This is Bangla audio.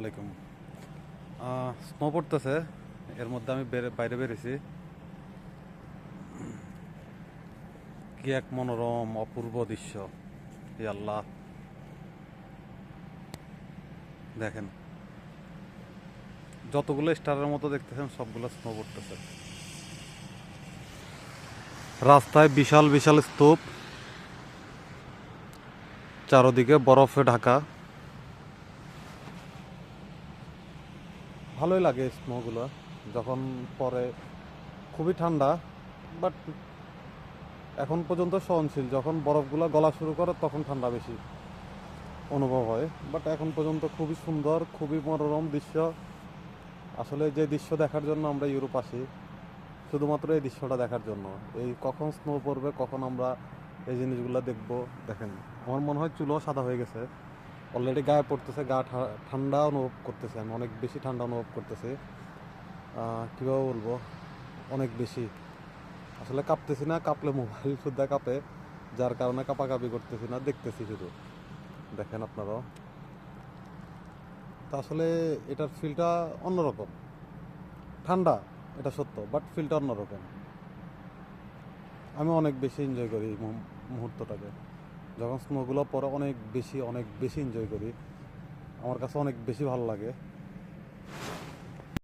আলাইকুম। স্নো পড়তেছে, এর মধ্যে আমি বাইরে বেরিয়েছি। কি এক মনোরম অপূর্ব দৃশ্য! হে আল্লাহ, দেখেন, যতগুলো স্টারের মতো দেখতেছেন সবগুলো স্নো পড়তেছে। রাস্তায় বিশাল বিশাল স্তূপ, চারদিকে বরফে ঢাকা। ভালোই লাগে স্নোগুলো যখন পরে। খুবই ঠান্ডা, বাট এখন পর্যন্ত সহনশীল। যখন বরফগুলো গলা শুরু করে তখন ঠান্ডা বেশি অনুভব হয়, বাট এখন পর্যন্ত খুবই সুন্দর, খুবই মনোরম দৃশ্য। আসলে যে দৃশ্য দেখার জন্য আমরা ইউরোপ আসি, শুধুমাত্র এই দৃশ্যটা দেখার জন্য। এই কখন স্নো পড়বে, কখন আমরা এই জিনিসগুলো দেখব। দেখেন, আমার মনে হয় চুলও সাদা হয়ে গেছে। অলরেডি গায়ে পড়তেছে, ঠান্ডা অনুভব করতেছে। আমি অনেক বেশি ঠান্ডা অনুভব করতেছি। কীভাবে বলবো, অনেক বেশি। আসলে কাঁপতেছি না, কাঁপলে মোবাইল সুদ্ধা কাঁপে, যার কারণে কাঁপাকাঁপি করতেছি না, দেখতেছি শুধু। দেখেন আপনারাও। তা আসলে এটার ফিলটা অন্যরকম। ঠান্ডা, এটা সত্য, বাট ফিলটা অন্যরকম। আমি অনেক বেশি এনজয় করি এই মুহূর্তটাকে। যখন স্নোগুলো পরে অনেক বেশি এনজয় করি। আমার কাছে অনেক বেশি ভালো লাগে।